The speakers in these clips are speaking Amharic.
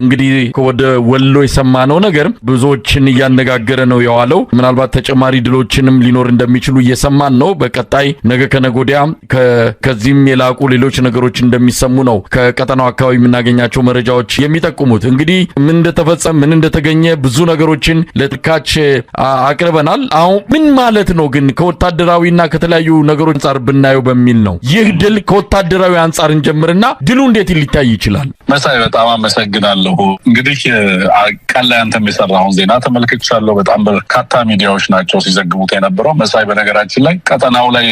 እንግዲህ ወደ ወሎ የሰማነው ነገር ብዙዎችን እያነጋገረ ነው የዋለው። ምናልባት ተጨማሪ ድሎችንም ሊኖር እንደሚችሉ እየሰማን ነው። በቀጣይ ነገ ከነገ ወዲያ ከዚህም የላቁ ሌሎች ነገሮች እንደሚሰሙ ነው ከቀጠናው አካባቢ የምናገኛቸው መረጃዎች የሚጠቁሙት። እንግዲህ ምን እንደተፈጸመ ምን እንደተገኘ ብዙ ነገሮችን ለጥካች አቅርበናል። አሁን ምን ማለት ነው ግን ከወታደራዊና ከተለያዩ ነገሮች አንጻር ብናየው በሚል ነው። ይህ ድል ከወታደራዊ አንጻር እንጀምርና ድሉ እንዴት ሊታይ ይችላል? መሳይ በጣም አመሰግናለሁ። እንግዲህ ቀን ላይ አንተም የሰራውን ዜና ተመልክቻለሁ። በጣም በርካታ ሚዲያዎች ናቸው ሲዘግቡት የነበረው። መሳይ በነገራችን ላይ ቀጠናው ላይ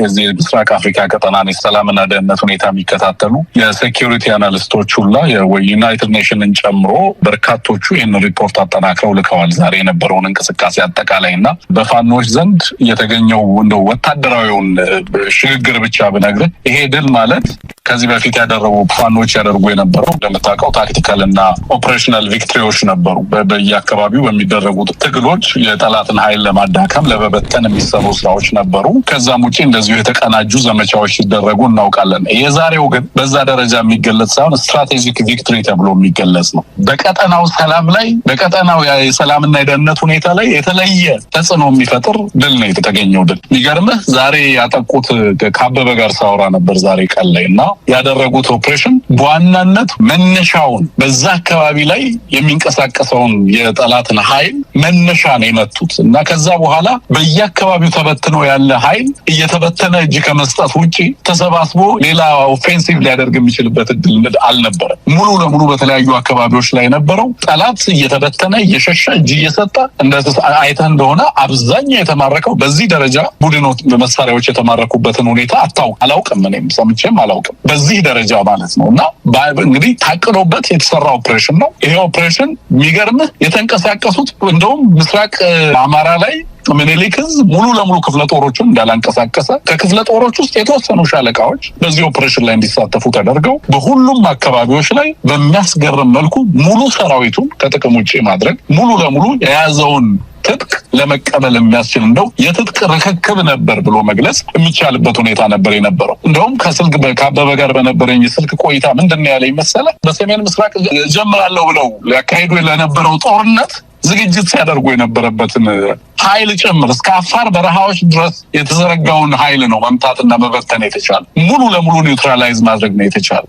የዚህ ምስራቅ አፍሪካ ቀጠናን የሰላምና ደህንነት ሁኔታ የሚከታተሉ የሴኪሪቲ አናሊስቶች ሁላ የዩናይትድ ኔሽንን ጨምሮ በርካቶቹ ይህን ሪፖርት አጠናክረው ልከዋል። ዛሬ የነበረውን እንቅስቃሴ አጠቃላይ እና በፋኖች ዘንድ የተገኘው እንደው ወታደራዊውን ሽግግር ብቻ ብነግርህ ይሄ ድል ማለት ከዚህ በፊት ያደረጉ ፋኖች ያደርጉ የነበረው እንደምታውቀው ታክቲካል እና ኦፕሬሽናል ቪክትሪዎች ነበሩ። በየአካባቢው በሚደረጉት ትግሎች የጠላትን ኃይል ለማዳከም ለመበተን የሚሰሩ ስራዎች ነበሩ። ከዛም ውጪ እንደዚሁ የተቀናጁ ዘመቻዎች ሲደረጉ እናውቃለን። የዛሬው ግን በዛ ደረጃ የሚገለጽ ሳይሆን ስትራቴጂክ ቪክትሪ ተብሎ የሚገለጽ ነው። በቀጠናው ሰላም ላይ በቀጠናው የሰላምና የደህንነት ሁኔታ ላይ የተለየ ተጽዕኖ የሚፈጥር ድል ነው የተገኘው ድል። የሚገርምህ ዛሬ ያጠቁት ከአበበ ጋር ሳወራ ነበር ዛሬ ቀን ላይ እና ያደረጉት ኦፕሬሽን በዋናነት መነሻውን በዛ አካባቢ ላይ የሚንቀሳቀሰውን የጠላትን ኃይል መነሻ ነው የመቱት እና ከዛ በኋላ በየአካባቢው ተበትኖ ያለ ኃይል እየተበተነ እጅ ከመስጠት ውጪ ተሰባስቦ ሌላ ኦፌንሲቭ ሊያደርግ የሚችልበት እድል አልነበረም። ሙሉ ለሙሉ በተለያዩ አካባቢዎች ላይ ነበረው ጠላት እየተበተነ እየሸሸ እጅ እየሰጠ አይተህ እንደሆነ አብዛኛው የተማረከው በዚህ ደረጃ ቡድኖች በመሳሪያዎች የተማረኩበትን ሁኔታ አላውቅም፣ እኔም ሰምቼም አላውቅም በዚህ ደረጃ ማለት ነው። እና እንግዲህ ታቅዶበት የተሰራ ኦፕሬሽን ነው። ይሄ ኦፕሬሽን የሚገርምህ የተንቀሳቀሱት እንደውም ምስራቅ አማራ ላይ ምኒልክ ሙሉ ለሙሉ ክፍለ ጦሮቹን እንዳላንቀሳቀሰ ከክፍለ ጦሮች ውስጥ የተወሰኑ ሻለቃዎች በዚህ ኦፕሬሽን ላይ እንዲሳተፉ ተደርገው በሁሉም አካባቢዎች ላይ በሚያስገርም መልኩ ሙሉ ሰራዊቱን ከጥቅም ውጪ ማድረግ ሙሉ ለሙሉ የያዘውን ትጥቅ ለመቀበል የሚያስችል እንደው የትጥቅ ርክክብ ነበር ብሎ መግለጽ የሚቻልበት ሁኔታ ነበር የነበረው። እንደውም ከአበበ ጋር በነበረኝ የስልክ ቆይታ ምንድን ነው ያለኝ መሰለህ? በሰሜን ምስራቅ ጀምራለሁ ብለው ሊያካሂዱ ለነበረው ጦርነት ዝግጅት ሲያደርጉ የነበረበትን ኃይል ጭምር እስከ አፋር በረሃዎች ድረስ የተዘረጋውን ኃይል ነው መምታትና መበተን የተቻለ። ሙሉ ለሙሉ ኒውትራላይዝ ማድረግ ነው የተቻለ።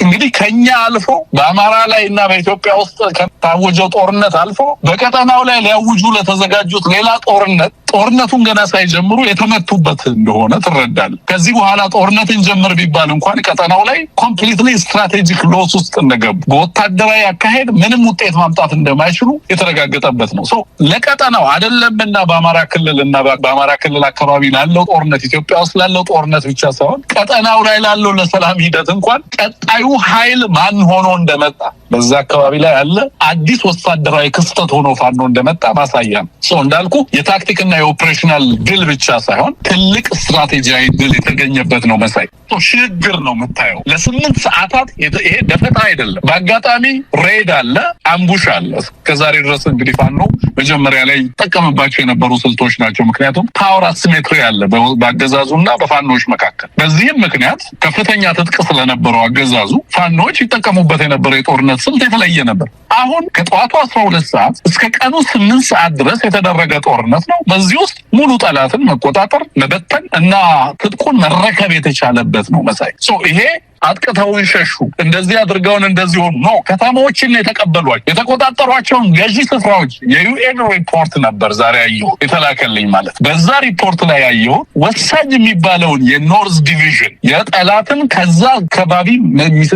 እንግዲህ ከኛ አልፎ በአማራ ላይ እና በኢትዮጵያ ውስጥ ከታወጀው ጦርነት አልፎ በቀጠናው ላይ ሊያውጁ ለተዘጋጁት ሌላ ጦርነቱን ገና ሳይጀምሩ የተመቱበት እንደሆነ ትረዳለህ። ከዚህ በኋላ ጦርነትን ጀምር ቢባል እንኳን ቀጠናው ላይ ኮምፕሊትሊ ስትራቴጂክ ሎስ ውስጥ እንደገቡ በወታደራዊ አካሄድ ምንም ውጤት ማምጣት እንደማይችሉ የተረጋገጠበት ነው። ለቀጠናው አይደለምና በአማራ ክልል አካባቢ ላለው ጦርነት ኢትዮጵያ ውስጥ ላለው ጦርነት ብቻ ሳይሆን ቀጠናው ላይ ላለው ለሰላም ሂደት እንኳን ቀጣዩ ኃይል ማን ሆኖ እንደመጣ በዛ አካባቢ ላይ ያለ አዲስ ወታደራዊ ክስተት ሆኖ ፋኖ እንደመጣ ማሳያ ነው። እንዳልኩ የታክቲክና የኦፕሬሽናል ድል ብቻ ሳይሆን ትልቅ ስትራቴጂያዊ ድል የተገኘበት ነው። መሳይ ሽግግር ነው የምታየው። ለ8 ሰዓታት ይሄ ደፈጣ አይደለም። በአጋጣሚ ሬድ አለ፣ አምቡሽ አለ። ከዛሬ ድረስ እንግዲህ ፋኖ መጀመሪያ ላይ ይጠቀምባቸው የነበሩ ስልቶች ናቸው። ምክንያቱም ፓወር አሲሜትሪ አለ በአገዛዙና በፋኖች መካከል። በዚህም ምክንያት ከፍተኛ ትጥቅ ስለነበረው አገዛዙ ፋኖች ይጠቀሙበት የነበረው የጦርነት ስልት የተለየ ነበር። አሁን ከጠዋቱ 12 ሰዓት እስከ ቀኑ 8 ሰዓት ድረስ የተደረገ ጦርነት ነው። በዚህ ውስጥ ሙሉ ጠላትን መቆጣጠር፣ መበተን እና ትጥቁን መረከብ የተቻለበት ነው መሳይ። ይሄ አጥቅተውን ሸሹ እንደዚህ አድርገውን እንደዚህ ሆኑ ነው ከተማዎችን የተቀበሏቸው የተቆጣጠሯቸውን ገዢ ስፍራዎች የዩኤን ሪፖርት ነበር ዛሬ ያየው የተላከልኝ ማለት። በዛ ሪፖርት ላይ ያየው ወሳኝ የሚባለውን የኖርዝ ዲቪዥን የጠላትን ከዛ አካባቢ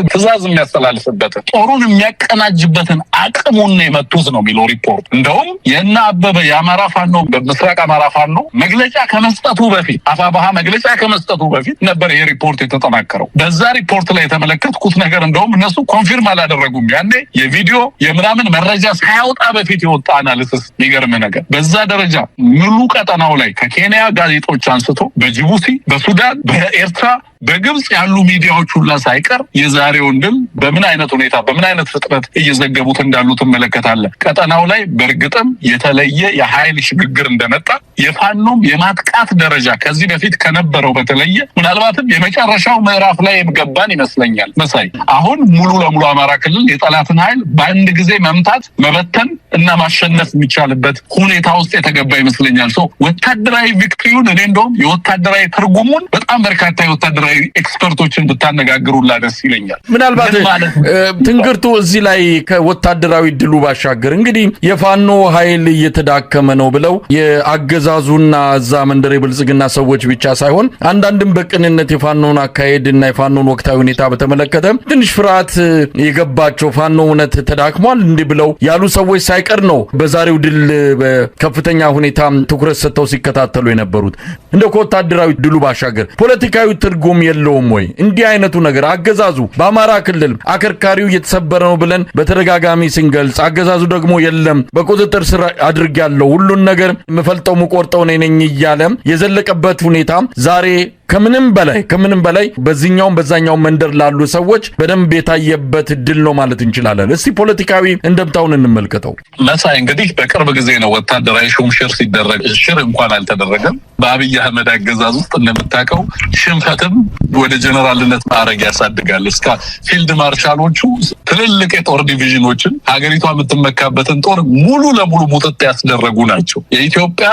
ትዕዛዝ የሚያስተላልፍበትን ጦሩን የሚያቀናጅበትን አቅሙን የመቱት ነው የሚለው ሪፖርት። እንደውም የእነ አበበ የአማራ ፋኖ በምስራቅ አማራ ፋኖ መግለጫ ከመስጠቱ በፊት አፋባሃ መግለጫ ከመስጠቱ በፊት ነበር ይሄ ሪፖርት የተጠናከረው። በዛ ሪፖርት ላይ የተመለከትኩት ነገር እንደውም እነሱ ኮንፊርም አላደረጉም። ያኔ የቪዲዮ የምናምን መረጃ ሳያወጣ በፊት የወጣ አናሊሲስ የሚገርም ነገር በዛ ደረጃ ሙሉ ቀጠናው ላይ ከኬንያ ጋዜጦች አንስቶ በጅቡቲ፣ በሱዳን፣ በኤርትራ በግብጽ ያሉ ሚዲያዎች ሁላ ሳይቀር የዛሬውን ድል በምን አይነት ሁኔታ በምን አይነት ፍጥነት እየዘገቡት እንዳሉ ትመለከታለህ። ቀጠናው ላይ በእርግጥም የተለየ የኃይል ሽግግር እንደመጣ የፋኖም የማጥቃት ደረጃ ከዚህ በፊት ከነበረው በተለየ ምናልባትም የመጨረሻው ምዕራፍ ላይ የገባን ይመስለኛል። መሳይ አሁን ሙሉ ለሙሉ አማራ ክልል የጠላትን ኃይል በአንድ ጊዜ መምታት መበተን እና ማሸነፍ የሚቻልበት ሁኔታ ውስጥ የተገባ ይመስለኛል። ወታደራዊ ቪክትሪውን እኔ እንደውም የወታደራዊ ትርጉሙን በጣም በርካታ የወታደራዊ ኤክስፐርቶችን ብታነጋግሩላ ደስ ይለኛል። ምናልባት ትንግርቱ እዚህ ላይ ከወታደራዊ ድሉ ባሻገር እንግዲህ የፋኖ ኃይል እየተዳከመ ነው ብለው የአገዛዙና እዛ መንደር የብልጽግና ሰዎች ብቻ ሳይሆን አንዳንድም በቅንነት የፋኖን አካሄድና የፋኖን ወቅታዊ ሁኔታ በተመለከተ ትንሽ ፍርሃት የገባቸው ፋኖ እውነት ተዳክሟል እንዲህ ብለው ያሉ ሰዎች ሳይቀር ነው በዛሬው ድል በከፍተኛ ሁኔታ ትኩረት ሰጥተው ሲከታተሉ የነበሩት። እንደው ከወታደራዊ ድሉ ባሻገር ፖለቲካዊ ትርጉም የለውም ወይ? እንዲህ አይነቱ ነገር አገዛዙ በአማራ ክልል አከርካሪው እየተሰበረ ነው ብለን በተደጋጋሚ ስንገልጽ፣ አገዛዙ ደግሞ የለም በቁጥጥር ስር አድርጌያለሁ ሁሉን ነገር መፈልጠው መቆርጠው ነኝ እያለ የዘለቀበት ሁኔታ ዛሬ ከምንም በላይ በዚህኛው በዛኛው መንደር ላሉ ሰዎች በደንብ የታየበት ድል ነው ማለት እንችላለን። እስቲ ፖለቲካዊ እንደምታውን እንመልከተው። መሳይ እንግዲህ በቅርብ ጊዜ ነው ወታደራዊ ሹምሽር ሲደረግ፣ ሽር እንኳን አልተደረገም። በአብይ አህመድ አገዛዝ ውስጥ እንደምታውቀው ሽንፈትም ወደ ጀነራልነት ማዕረግ ያሳድጋል። እስከ ፊልድ ማርሻሎቹ ትልልቅ የጦር ዲቪዥኖችን ሀገሪቷ የምትመካበትን ጦር ሙሉ ለሙሉ ሙጥጥ ያስደረጉ ናቸው። የኢትዮጵያ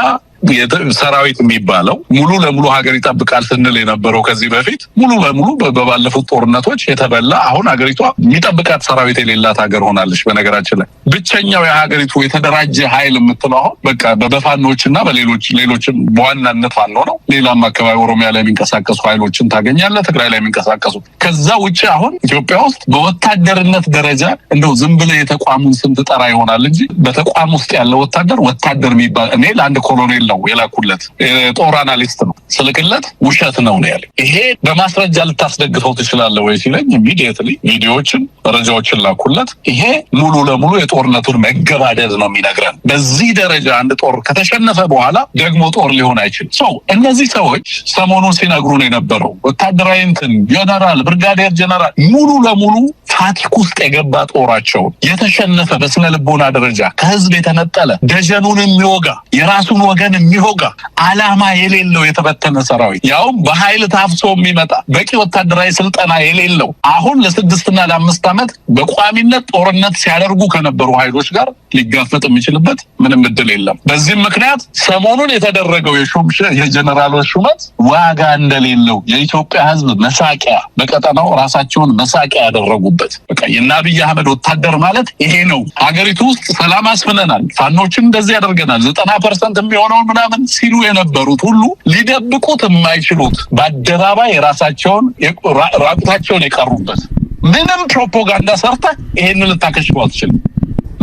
ሰራዊት የሚባለው ሙሉ ለሙሉ ሀገር ይጠብቃል ስንል የነበረው ከዚህ በፊት ሙሉ ለሙሉ በባለፉት ጦርነቶች የተበላ አሁን ሀገሪቷ የሚጠብቃት ሰራዊት የሌላት ሀገር ሆናለች። በነገራችን ላይ ብቸኛው የሀገሪቱ የተደራጀ ኃይል የምትለው አሁን በቃ በፋኖችና በሌሎችም በዋናነት ፋኖ ነው። ሌላም አካባቢ ኦሮሚያ ላይ የሚንቀሳቀሱ ኃይሎችን ታገኛለህ፣ ትግራይ ላይ የሚንቀሳቀሱ። ከዛ ውጭ አሁን ኢትዮጵያ ውስጥ በወታደርነት ደረጃ እንደው ዝም ብለህ የተቋሙን ስም ትጠራ ይሆናል እንጂ በተቋም ውስጥ ያለ ወታደር የሚባል እኔ ለአንድ ኮሎኔል ነው የላኩለት ጦር አናሊስት ነው ስልክለት ውሸት ነው ያለ። ይሄ በማስረጃ ልታስደግፈው ትችላለህ ወይ ሲለኝ ኢሚዲየትሊ ቪዲዮዎችን መረጃዎችን ላኩለት። ይሄ ሙሉ ለሙሉ የጦርነቱን መገባደድ ነው የሚነግረን። በዚህ ደረጃ አንድ ጦር ከተሸነፈ በኋላ ደግሞ ጦር ሊሆን አይችልም። እነዚህ ሰዎች ሰሞኑን ሲነግሩን የነበረው ወታደራዊ ጀነራል ብርጋዴር ጀነራል ሙሉ ለሙሉ ፋቲክ ውስጥ የገባ ጦራቸውን የተሸነፈ በስነ ልቦና ደረጃ ከህዝብ የተነጠለ ደጀኑን የሚወጋ የራሱን ወገን የሚወጋ አላማ የሌለው የተበተነ ሰራዊት ያውም በኃይል ታፍሶ የሚመጣ በቂ ወታደራዊ ስልጠና የሌለው አሁን ለ6 እና ለ5 ዓመት በቋሚነት ጦርነት ሲያደርጉ ከነበሩ ኃይሎች ጋር ሊጋፈጥ የሚችልበት ምንም እድል የለም። በዚህም ምክንያት ሰሞኑን የተደረገው የጀነራሎች ሹመት ዋጋ እንደሌለው የኢትዮጵያ ህዝብ መሳቂያ በቀጠናው ራሳቸውን መሳቂያ ያደረጉበት በቃ የአብይ አህመድ ወታደር ማለት ይሄ ነው። ሀገሪቱ ውስጥ ሰላም አስፍነናል፣ ፋኖችን እንደዚህ ያደርገናል 90% የሚሆነው ምናምን ሲሉ የነበሩት ሁሉ ሊደብቁት የማይችሉት በአደባባይ ራሳቸውን ራቁታቸውን የቀሩበት ምንም ፕሮፓጋንዳ ሰርተ ይሄንን ልታከሽፈው አትችልም።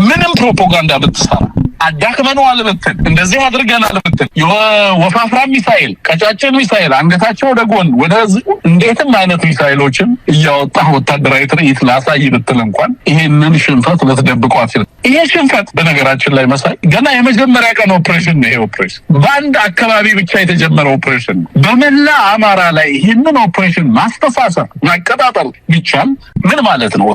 ምንም ፕሮፓጋንዳ ብትሰራ አዳክመነዋል ብትል እንደዚህ አድርገናል ብትል የወፋፍራም ሚሳኤል ቀጫጭን ሚሳኤል አንገታቸው ወደ ጎን ወደ እንዴትም አይነት ሚሳኤሎችን እያወጣ ወታደራዊ ትርኢት ላሳይ ብትል እንኳን ይሄንን ሽንፈት ልትደብቀው አትችልም። ይሄ ሽንፈት በነገራችን ላይ መሳይ ገና የመጀመሪያ ቀን ኦፕሬሽን ነው። ይሄ ኦፕሬሽን በአንድ አካባቢ ብቻ የተጀመረ ኦፕሬሽን ነው። በመላ አማራ ላይ ይህንን ኦፕሬሽን ማስተሳሰር ማቀጣጠል ቢቻል ምን ማለት ነው?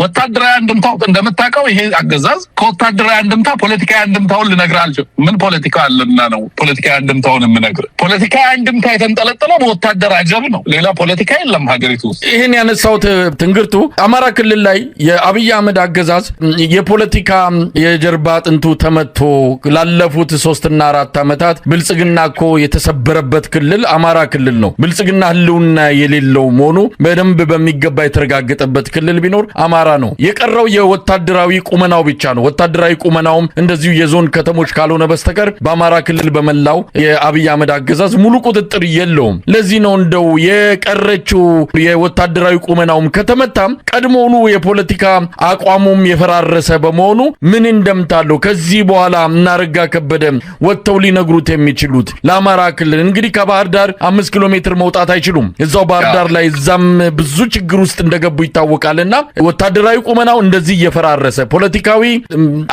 ወታደራዊ አንድምታው እንደምታውቀው ይሄ አገዛዝ ከወታደራዊ አንድምታ ፖለቲካዊ አንድምታውን ልነግርህ አልችልም። ምን ፖለቲካ አለና ነው ፖለቲካዊ አንድምታውን የምነግርህ? ፖለቲካዊ አንድምታ የተንጠለጠለው በወታደር አጀብ ነው። ሌላ ፖለቲካ የለም ሀገሪቱ ውስጥ። ይህን ያነሳሁት ትንግርቱ አማራ ክልል ላይ የአብይ አህመድ አገዛዝ የፖለቲካ የጀርባ አጥንቱ ተመቶ ላለፉት 3 እና 4 ዓመታት ብልጽግና እኮ የተሰበረበት ክልል አማራ ክልል ነው። ብልጽግና ህልውና የሌለው መሆኑ በደንብ በሚገባ የተረጋገጠበት ክልል ቢኖር አማራ ነው። የቀረው የወታደራዊ ቁመናው ብቻ ነው። ወታደራዊ ቁመናውም እንደዚሁ የዞን ከተሞች ካልሆነ በስተቀር በአማራ ክልል በመላው የአብይ አህመድ አገዛዝ ሙሉ ቁጥጥር የለውም። ለዚህ ነው እንደው የቀረችው የወታደራዊ ቁመናውም ከተመታም ቀድሞውኑ የፖለቲካ አቋሙም የፈራረሰ በመሆኑ ምን እንደምታለው ከዚህ በኋላ እናረጋ ከበደ ወጥተው ሊነግሩት የሚችሉት ለአማራ ክልል እንግዲህ ከባህር ዳር 5 ኪሎ ሜትር መውጣት አይችሉም። እዛው ባህር ዳር ላይ እዛም ብዙ ችግር ውስጥ እንደገቡ ይታወቃልና ወታደራዊ ወታደራዊ ቁመናው እንደዚህ እየፈራረሰ ፖለቲካዊ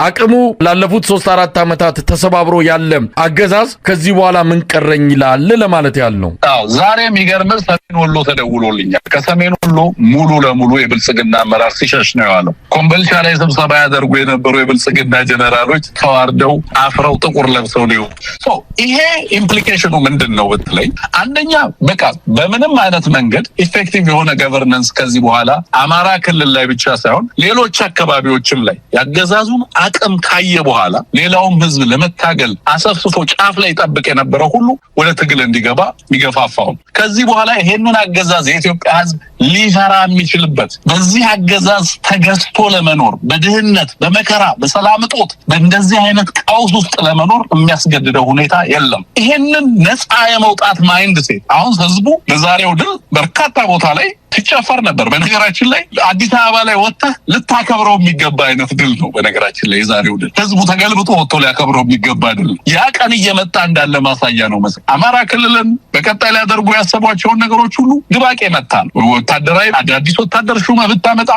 አቅሙ ላለፉት 3-4 ዓመታት ተሰባብሮ ያለ አገዛዝ ከዚህ በኋላ ምን ቀረኝ ይላል ለማለት ያለው። ዛሬ የሚገርምህ ሰሜን ወሎ ተደውሎልኛል። ከሰሜን ወሎ ሙሉ ለሙሉ የብልጽግና አመራር ሲሸሽ ነው ያለው። ኮምቦልቻ ላይ ስብሰባ ያደርጉ የነበሩ የብልጽግና ጀነራሎች ተዋርደው አፍረው ጥቁር ለብሰው ነው። ይሄ ኢምፕሊኬሽኑ ምንድነው ብትለኝ፣ አንደኛ በቃ በምንም አይነት መንገድ ኢፌክቲቭ የሆነ ገቨርነንስ ከዚህ በኋላ አማራ ክልል ላይ ብቻ ሳይሆን ሌሎች አካባቢዎችም ላይ ያገዛዙን አቅም ካየ በኋላ ሌላውም ህዝብ ለመታገል አሰፍስፎ ጫፍ ላይ ጠብቅ የነበረው ሁሉ ወደ ትግል እንዲገባ የሚገፋፋው ከዚህ በኋላ ይሄንን አገዛዝ የኢትዮጵያ ህዝብ ሊፈራ የሚችልበት በዚህ አገዛዝ ተገዝቶ ለመኖር በድህነት በመከራ በሰላም እጦት በእንደዚህ አይነት ቀውስ ውስጥ ለመኖር የሚያስገድደው ሁኔታ የለም። ይሄንን ነፃ የመውጣት ማይንድ ሴት አሁን ህዝቡ በዛሬው ድል በርካታ ቦታ ላይ ሲጨፈር ነበር። በነገራችን ላይ አዲስ አበባ ላይ ወጥተህ ልታከብረው የሚገባ አይነት ድል ነው። በነገራችን ላይ የዛሬው ድል ህዝቡ ተገልብጦ ወጥቶ ሊያከብረው የሚገባ ድል ነው። ያ ቀን እየመጣ እንዳለ ማሳያ ነው። መሰለኝ አማራ ክልልን በቀጣይ ሊያደርጉ ያሰቧቸውን ነገሮች ሁሉ ድባቅ የመታ ነው። ወታደራዊ አዲስ ወታደር ሹመ ብታመጣ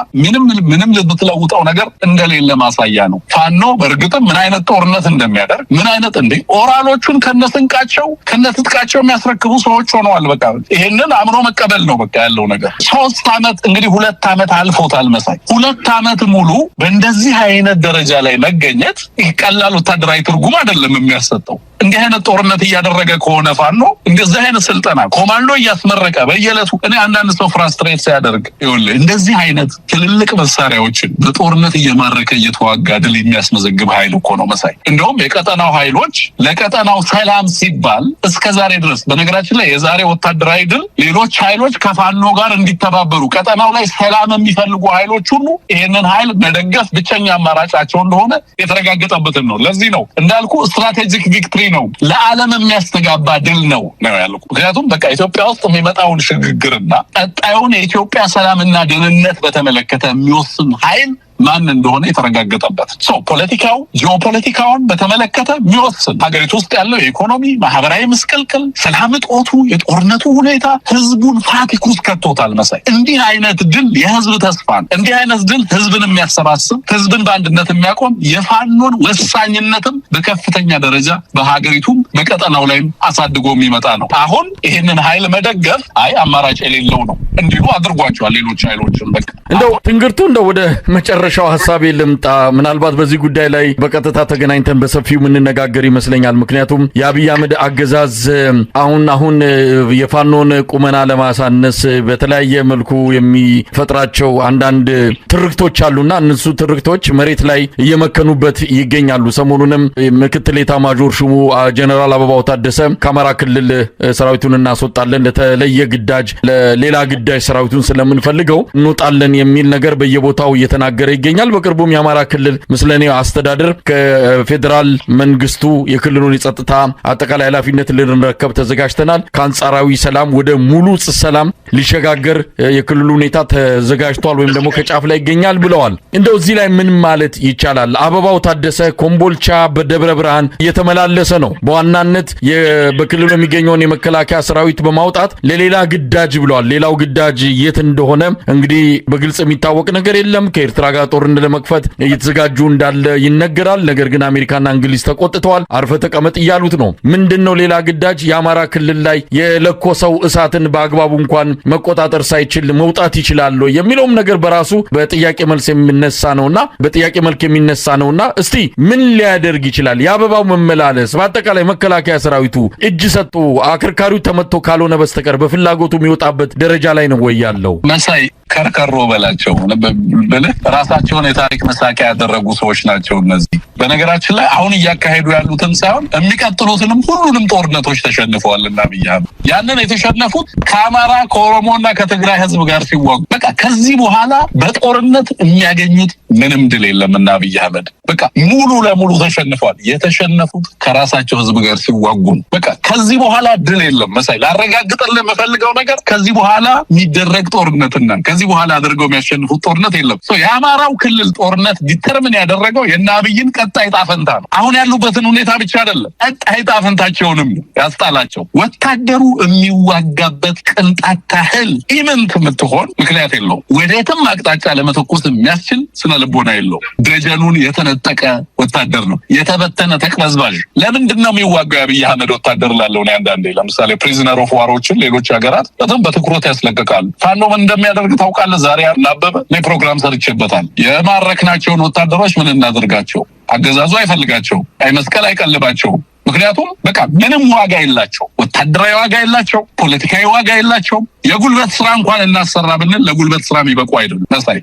ምንም ልትለውጠው ነገር እንደሌለ ማሳያ ነው። ፋኖ በእርግጥም ምን አይነት ጦርነት እንደሚያደርግ ምን አይነት ኦራሎቹን ከነስንቃቸው ከነትጥቃቸው የሚያስረክቡ ሰዎች ሆነዋል። በቃ ይሄንን አምኖ መቀበል ነው በቃ ያለው ነገር። 3 ዓመት እንግዲህ 2 ዓመት አልፎታል መሳይ 2 ዓመት ሙሉ በእንደዚህ አይነት ደረጃ ላይ መገኘት ቀላል ወታደራዊ ትርጉም አይደለም የሚያሰጠው። እንዲህ አይነት ጦርነት እያደረገ ከሆነ ፋኖ እንደዚህ አይነት ስልጠና ኮማንዶ እያስመረቀ በየዕለቱ እኔ አንዳንድ ሰው ፍራስትሬት ሲያደርግ ይኸውልህ እንደዚህ አይነት ትልልቅ መሳሪያዎችን በጦርነት እየማረከ እየተዋጋ ድል የሚያስመዘግብ ኃይል እኮ ነው መሳይ። እንደውም የቀጠናው ኃይሎች ለቀጠናው ሰላም ሲባል እስከዛሬ ድረስ በነገራችን ላይ የዛሬ ወታደራዊ ድል ሌሎች ኃይሎች ከፋኖ ጋር እንዲተባበሩ ቀጠናው ላይ ሰላም የሚፈልጉ ኃይሎች ሁሉ ይሄንን ኃይል መደገፍ ብቸኛ አማራጫቸው እንደሆነ የተረጋገጠበትን ነው። ለዚህ ነው እንዳልኩ ስትራቴጂክ ቪክትሪ ነው ለዓለም የሚያስተጋባ ድል ነው ያልኩ። ምክንያቱም በቃ ኢትዮጵያ ውስጥ የሚመጣውን ሽግግርና ቀጣዩን የኢትዮጵያ ሰላምና ደህንነት በተመለከተ የሚወስን ኃይል ማን እንደሆነ የተረጋገጠበት ፖለቲካው ጂኦፖለቲካውን በተመለከተ የሚወስን ሀገሪቱ ውስጥ ያለው የኢኮኖሚ ማህበራዊ ምስቅልቅል ሰላም እጦቱ የጦርነቱ ሁኔታ ህዝቡን ፋቲክ ውስጥ ከቶታል መሳይ። እንዲህ አይነት ድል የህዝብ ተስፋን እንዲህ አይነት ድል ህዝብን የሚያሰባስብ ህዝብን በአንድነት የሚያቆም የፋኖን ወሳኝነትም በከፍተኛ ደረጃ በሀገሪቱም በቀጠናው ላይም አሳድጎ የሚመጣ ነው። አሁን ይህንን ኃይል መደገፍ አማራጭ የሌለው ነው እንዲሉ አድርጓቸዋል ሌሎች ኃይሎችን። በቃ እንደው ትንግርቱ እንደው ወደ መጨረሻው ሐሳቤ ልምጣ። ምናልባት በዚህ ጉዳይ ላይ በቀጥታ ተገናኝተን በሰፊው የምንነጋገር ይመስለኛል። ምክንያቱም የአብይ አህመድ አገዛዝ አሁን የፋኖን ቁመና ለማሳነስ በተለያየ መልኩ የሚፈጥራቸው አንዳንድ ትርክቶች አሉና እነሱ ትርክቶች መሬት ላይ እየመከኑበት ይገኛሉ። ሰሞኑንም ምክትል ኤታማዦር ሹሙ ጀነራል አበባው ታደሰ ከአማራ ክልል ሰራዊቱን እናስወጣለን ለተለየ ግዳጅ ለሌላ ግዳጅ ሰራዊቱን ስለምንፈልገው እንወጣለን የሚል ነገር በየቦታው እየተናገረ ይገኛል። በቅርቡም የአማራ ክልል ምስለኔው አስተዳደር ከፌደራል መንግስቱ የክልሉን የጸጥታ አጠቃላይ ኃላፊነት ልንረከብ ተዘጋጅተናል፣ ከአንጻራዊ ሰላም ወደ ሙሉ ሰላም ሊሸጋገር የክልሉ ሁኔታ ተዘጋጅቷል ወይም ደግሞ ከጫፍ ላይ ይገኛል ብለዋል። እንደው እዚህ ላይ ምን ማለት ይቻላል? አበባው ታደሰ ኮምቦልቻ በደብረ ብርሃን እየተመላለሰ ነው። በዋናነት በክልሉ የሚገኘውን የመከላከያ ሰራዊት በማውጣት ለሌላ ግዳጅ ብለዋል። ሌላው ግዳጅ የት እንደሆነ እንግዲህ በግልጽ የሚታወቅ ነገር የለም። ከኤርትራ ጋር ጦርነት ለመክፈት እየተዘጋጁ እንዳለ ይነገራል። ነገር ግን አሜሪካና እንግሊዝ ተቆጥተዋል። አርፈ ተቀመጥ እያሉት ነው። ምንድነው ሌላ ግዳጅ? የአማራ ክልል ላይ የለኮሰው እሳትን በአግባቡ እንኳን መቆጣጠር ሳይችል መውጣት ይችላል የሚለውም ነገር በራሱ በጥያቄ መልክ የሚነሳ ነውና እስቲ ምን ሊያደርግ ይችላል? የአበባው መመላለስ በአጠቃላይ መከላከያ ሰራዊቱ እጅ ሰጥቶ አከርካሪው ተመቶ ካልሆነ በስተቀር በፍላጎቱ የሚወጣበት ደረጃ ላይ ነው ወይ ያለው? መሳይ ከርከሮ በላቸው ብልህ ራሳቸውን የታሪክ መሳቂያ ያደረጉ ሰዎች ናቸው እነዚህ። በነገራችን ላይ አሁን እያካሄዱ ያሉትን ሳይሆን የሚቀጥሉትንም ሁሉንም ጦርነቶች ተሸንፈዋልና ብያለሁ። ያንን የተሸነፉት ከአማራ ከኦሮሞና ከትግራይ ህዝብ ጋር ሲዋጉ በቃ ከዚህ በኋላ በጦርነት የሚያገኙት ምንም ድል የለምና አብይ አህመድ በቃ ሙሉ ለሙሉ ተሸንፈዋል። የተሸነፉት ከራሳቸው ህዝብ ጋር ሲዋጉ ነው። በቃ ከዚህ በኋላ ድል የለም መሳይ። ላረጋግጥልህ የምፈልገው ነገር ከዚህ በኋላ የሚደረግ ጦርነትና ከዚህ በኋላ አድርገው የሚያሸንፉት ጦርነት የለም። የአማራው ክልል ጦርነት ዲተርሚን ያደረገው የእነ አብይን ቀጣይ ዕጣ ፈንታ ነው። አሁን ያሉበትን ሁኔታ ብቻ አይደለም፣ ቀጣይ ዕጣ ፈንታቸውንም ያስጣላቸው። ወታደሩ የሚዋጋበት ቅንጣት ታህል ኢምንት የምትሆን ምክንያት የለውም። ወዴትም አቅጣጫ ለመተኮስ የሚያስችል ስነ ልቦና የለውም። ደጀኑን የተነጠቀ ወታደር ነው፣ የተበተነ ተቅበዝባዥ። ለምንድን ነው የሚዋጋው የአብይ አህመድ ወታደር ላለው ነው። አንዳንዴ ለምሳሌ ፕሪዝነር ኦፍ ዋሮችን ሌሎች ሀገራት በጣም በትኩረት ያስለቀቃሉ። ፋኖ ምን እንደሚያደርግ ታውቃለህ? ዛሬ አናበበ እኔ ፕሮግራም ሰርቼበታል። የማረክናቸውን ወታደሮች ምን እናደርጋቸው? አገዛዙ አይፈልጋቸው፣ ቀይ መስቀል አይቀልባቸው። ምክንያቱም በቃ ምንም ዋጋ የላቸው፣ ወታደራዊ ዋጋ የላቸው፣ ፖለቲካዊ ዋጋ የላቸው። የጉልበት ስራ እንኳን እናሰራ ብንል ለጉልበት ስራ የሚበቁ አይደሉም። መሳይ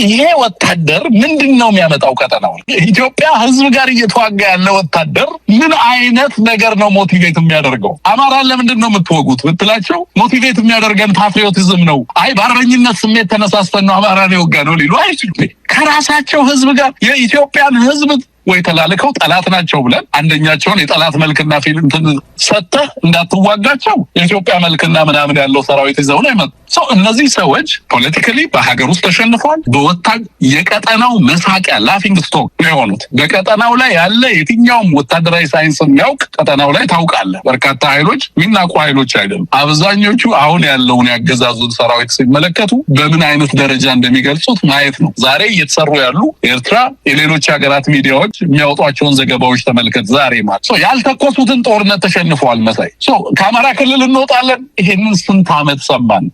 ይሄ ወታደር ምንድነው የሚያመጣው? ቀጠናው ኢትዮጵያ ህዝብ ጋር እየተዋጋ ያለ ወታደር ምን አይነት ነገር ነው ሞቲቬት የሚያደርገው? አማራን ለምንድን ነው የምትወጉት ብትላቸው ሞቲቬት የሚያደርገን ፓትሪዮቲዝም ነው። አይ በአርበኝነት ስሜት ተነሳስተን ነው አማራን የወጋ ነው ሊሉ አይችሉም። ከራሳቸው ህዝብ ጋር የኢትዮጵያን ህዝብ ወይ ተላልከው ጠላት ናቸው ብለን አንደኛቸውን የጠላት መልክና ፊልም ሰጥተህ እንዳትዋጋቸው የኢትዮጵያ መልክና ምናምን ያለው ሰራዊት ይዘው ነው የመጡት። እነዚህ ሰዎች ፖለቲካሊ በሀገር ውስጥ ተሸንፈዋል። የቀጠናው መሳቂያ ላፊንግ ስቶክ ነው የሆኑት። በቀጠናው ላይ ያለ የትኛውም ወታደራዊ ሳይንስ የሚያውቅ ቀጠናው ላይ ታውቃለህ፣ በርካታ ኃይሎች የሚናቁ ኃይሎች አይደሉም። አብዛኞቹ አሁን ያለውን ያገዛዙን ሰራዊት ሲመለከቱ በምን አይነት ደረጃ እንደሚገልጹት ማየት ነው። ዛሬ እየተሰሩ ያሉ ኤርትራ፣ የሌሎች ሀገራት ሚዲያዎች የሚያወጧቸውን ዘገባዎች ተመልከት። ዛሬ ማለት ያልተኮሱትን ጦርነት ተሸንፈዋል። መሳይ ከአማራ ክልል እንወጣለን። ይሄንን ስንት ዓመት ሰማን።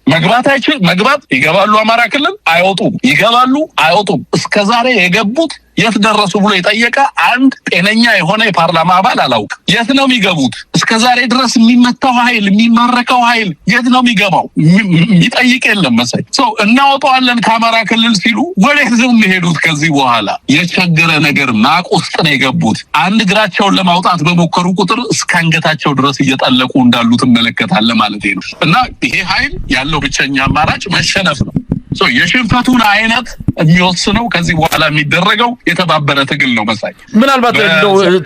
መግባት ይገባሉ፣ አማራ ክልል አይወጡም፣ ይገባሉ አይወጡም። እስከዛሬ የገቡት የት ደረሱ ብሎ የጠየቀ አንድ ጤነኛ የሆነ የፓርላማ አባል አላውቅም። የት ነው የሚገቡት? እስከዛሬ ድረስ የሚመታው ኃይል የሚማረከው ኃይል የት ነው የሚገባው? የሚጠይቅ የለም። መሳይ እናወጣዋለን ከአማራ ክልል ሲሉ ወዴት ነው የሚሄዱት? ከዚህ በኋላ የቸገረ ነገር ማቅ ውስጥ ነው የገቡት። አንድ እግራቸውን ለማውጣት በሞከሩ ቁጥር እስከ አንገታቸው ድረስ እየጠለቁ እንዳሉ ትመለከታለህ ማለት ነው። እና ይሄ ኃይል ያለው ብቸኛ አማራጭ መሸነፍ ነው። የሽንፈቱን አይነት የሚወስነው ከዚህ በኋላ የሚደረገው የተባበረ ትግል ነው። መሳይ ምናልባት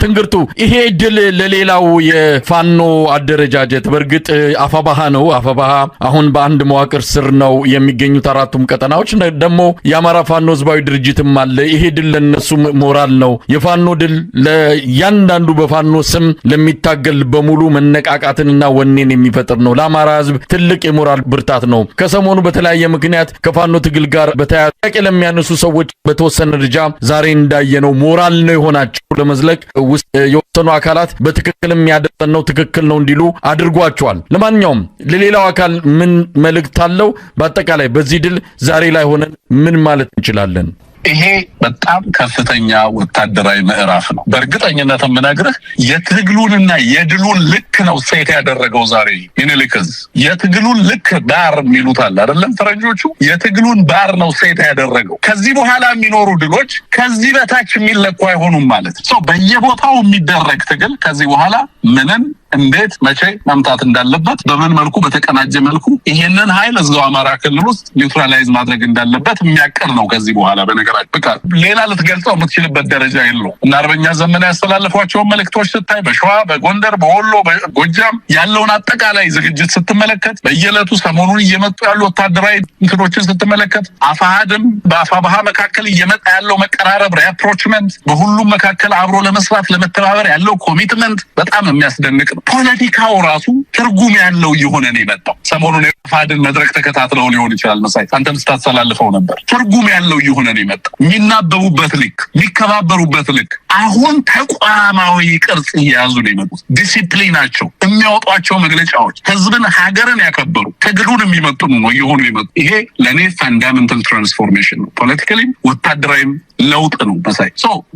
ትንግርቱ ይሄ ድል ለሌላው የፋኖ አደረጃጀት በእርግጥ አፋባሃ ነው። አፋባሃ አሁን በአንድ መዋቅር ስር ነው የሚገኙት አራቱም ቀጠናዎች። ደግሞ የአማራ ፋኖ ህዝባዊ ድርጅትም አለ። ይሄ ድል ለነሱ ሞራል ነው። የፋኖ ድል ለእያንዳንዱ በፋኖ ስም ለሚታገል በሙሉ መነቃቃትንና ወኔን የሚፈጥር ነው። ለአማራ ህዝብ ትልቅ የሞራል ብርታት ነው። ከሰሞኑ በተለያየ ምክንያት ከፋኖ ትግል ጋር በተያያዘ ለሚያነሱ ሰዎች በተወሰነ ደረጃ ዛሬ እንዳየነው ሞራል ነው የሆናቸው ለመዝለቅ ውስጥ የወሰኑ አካላት በትክክልም ያደረሰን ነው ትክክል ነው እንዲሉ አድርጓቸዋል። ለማንኛውም ለሌላው አካል ምን መልእክት አለው? በአጠቃላይ በዚህ ድል ዛሬ ላይ ሆነን ምን ማለት እንችላለን? ይሄ በጣም ከፍተኛ ወታደራዊ ምዕራፍ ነው። በእርግጠኝነት የምነግርህ የትግሉንና የድሉን ልክ ነው ሴት ያደረገው ዛሬ ምኒልክዝ። የትግሉን ልክ ባር የሚሉታል አይደለም ፈረንጆቹ፣ የትግሉን ባር ነው ሴት ያደረገው። ከዚህ በኋላ የሚኖሩ ድሎች ከዚህ በታች የሚለኩ አይሆኑም ማለት ነው። በየቦታው የሚደረግ ትግል ከዚህ በኋላ ምንን እንዴት መቼ መምታት እንዳለበት በምን መልኩ በተቀናጀ መልኩ ይሄንን ኃይል እዛው አማራ ክልል ውስጥ ኒውትራላይዝ ማድረግ እንዳለበት የሚያቀር ነው። ከዚህ በኋላ በነገራችን በቃ ሌላ ልትገልጸው የምትችልበት ደረጃ የለው እና አርበኛ ዘመነ ያስተላለፏቸውን መልእክቶች ስታይ በሸዋ፣ በጎንደር፣ በወሎ፣ በጎጃም ያለውን አጠቃላይ ዝግጅት ስትመለከት በየዕለቱ ሰሞኑን እየመጡ ያሉ ወታደራዊ እንትኖችን ስትመለከት አፋሃድም በአፋባሃ መካከል እየመጣ ያለው መቀራረብ ሪአፕሮችመንት፣ በሁሉም መካከል አብሮ ለመስራት ለመተባበር ያለው ኮሚትመንት በጣም የሚያስደንቅ ነው። ፖለቲካው ራሱ ትርጉም ያለው እየሆነ ነው የመጣው። ሰሞኑን የአፋሃድን መድረክ ተከታትለው ሊሆን ይችላል መሳይ አንተም ስታስተላልፈው ነበር። ትርጉም ያለው እየሆነ ነው የመጣው። የሚናበቡበት ልክ፣ የሚከባበሩበት ልክ አሁን ተቋማዊ ቅርጽ እየያዙ ነው የመጡት። ዲሲፕሊናቸው፣ የሚያወጧቸው መግለጫዎች ህዝብን ሀገርን ያከበሩ ትግሉን የሚመጥኑ ነው እየሆኑ የመጡ። ይሄ ለእኔ ፋንዳሜንታል ትራንስፎርሜሽን ነው። ፖለቲካሊም ወታደራዊም ለውጥ ነው መሳይ።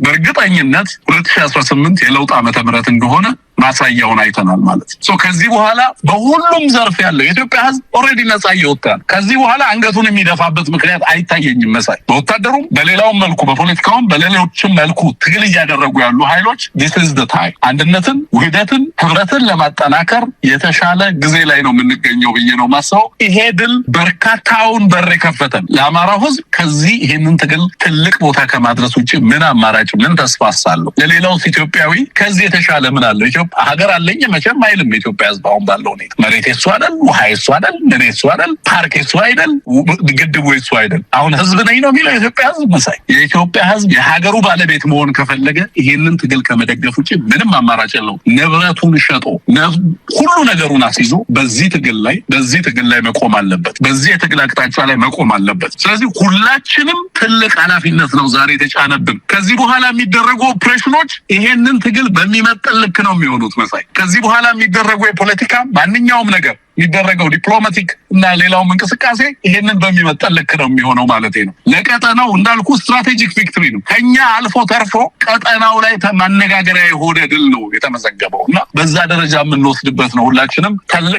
በእርግጠኝነት 2018 የለውጥ ዓመተ ምህረት እንደሆነ ማሳያውን አይተናል ማለት ነው። ከዚህ በኋላ በሁሉም ዘርፍ ያለው የኢትዮጵያ ህዝብ ኦልሬዲ ነጻ እየወጣ ነው። ከዚህ በኋላ አንገቱን የሚደፋበት ምክንያት አይታየኝም መሳይ። በወታደሩም በሌላውም መልኩ በፖለቲካውም በሌሎችም መልኩ ትግል እያደረጉ ያሉ ኃይሎች this is the time አንድነትን፣ ውህደትን፣ ህብረትን ለማጠናከር የተሻለ ጊዜ ላይ ነው የምንገኘው ብዬ ነው ማስበው። ይሄ ድል በርካታውን በር የከፈተን ለአማራው ህዝብ ከዚህ ይሄንን ትግል ትልቅ ቦታ ከማድረስ ውጭ ምን አማራጭ ምን ተስፋ አለው? ለሌላውስ ኢትዮጵያዊ ከዚህ የተሻለ ምን አለ? ኢትዮጵያ ሀገር አለኝ መቼም አይልም የኢትዮጵያ ህዝብ አሁን ባለው ሁኔታ። መሬት የሱ አይደል፣ ውሃ የሱ አይደል፣ ምን የሱ አይደል፣ ፓርክ የሱ አይደል፣ ግድቡ የሱ አይደል። አሁን ህዝብ ነኝ ነው የሚለው የኢትዮጵያ ህዝብ። መሳይ የኢትዮጵያ ህዝብ የሀገሩ ባለቤት መሆን ከፈለገ ይሄንን ትግል ከመደገፍ ውጭ ምንም አማራጭ የለው። ንብረቱን ሸጦ ሁሉ ነገሩን አስይዞ በዚህ ትግል ላይ መቆም አለበት። በዚህ የትግል አቅጣጫ ላይ መቆም አለበት። ስለዚህ ሁላችንም ትልቅ ኃላፊነት ነው ዛሬ የተጫነብን። ከዚህ በኋላ የሚደረጉ ኦፕሬሽኖች ይሄንን ትግል በሚመጥን ልክ ነው የሚሆኑት። መሳይ ከዚህ በኋላ የሚደረጉ የፖለቲካ ማንኛውም ነገር የሚደረገው ዲፕሎማቲክ እና ሌላውም እንቅስቃሴ ይሄንን በሚመጠን ልክ ነው የሚሆነው ማለት ነው። ለቀጠናው እንዳልኩ ስትራቴጂክ ቪክትሪ ነው። ከኛ አልፎ ተርፎ ቀጠናው ላይ ማነጋገሪያ የሆነ ድል ነው የተመዘገበው እና በዛ ደረጃ የምንወስድበት ነው። ሁላችንም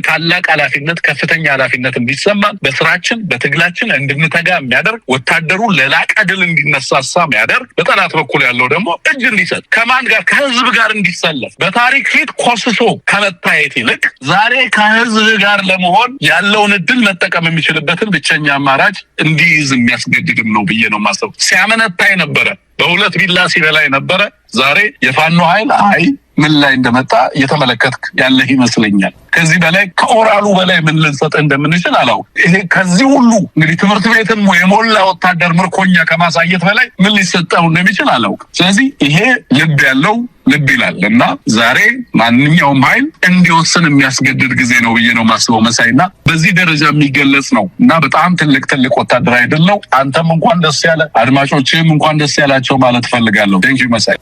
ታላቅ ኃላፊነት፣ ከፍተኛ ኃላፊነት እንዲሰማን በስራችን በትግላችን እንድንተጋ የሚያደርግ ወታደሩ ለላቀ ድል እንዲነሳሳ የሚያደርግ በጠላት በኩል ያለው ደግሞ እጅ እንዲሰጥ ከማን ጋር ከህዝብ ጋር እንዲሰለፍ በታሪክ ፊት ኮስሶ ከመታየት ይልቅ ዛሬ ከህዝብ ጋር ለመሆን ያለውን እድል መጠቀም የሚችልበትን ብቸኛ አማራጭ እንዲይዝ የሚያስገድድም ነው ብዬ ነው የማስበው። ሲያመነታይ ነበረ፣ በሁለት ቢላ ሲበላይ ነበረ። ዛሬ የፋኖ ኃይል ምን ላይ እንደመጣ እየተመለከትክ ያለህ ይመስለኛል። ከዚህ በላይ ከኦራሉ በላይ ምን ልንሰጥ እንደምንችል አላውቅም። ይሄ ከዚህ ሁሉ እንግዲህ ትምህርት ቤትን የሞላ ወታደር ምርኮኛ ከማሳየት በላይ ምን ሊሰጠው እንደሚችል አላውቅም። ስለዚህ ይሄ ልብ ያለው ልብ ይላል እና ዛሬ ማንኛውም ኃይል እንዲወስን የሚያስገድድ ጊዜ ነው ብዬ ነው ማስበው መሳይና በዚህ ደረጃ የሚገለጽ ነው እና በጣም ትልቅ ወታደራዊ ድል ነው። አንተም እንኳን ደስ ያለ፣ አድማጮችም እንኳን ደስ ያላቸው ማለት ፈልጋለሁ። ቴንኪው መሳይ።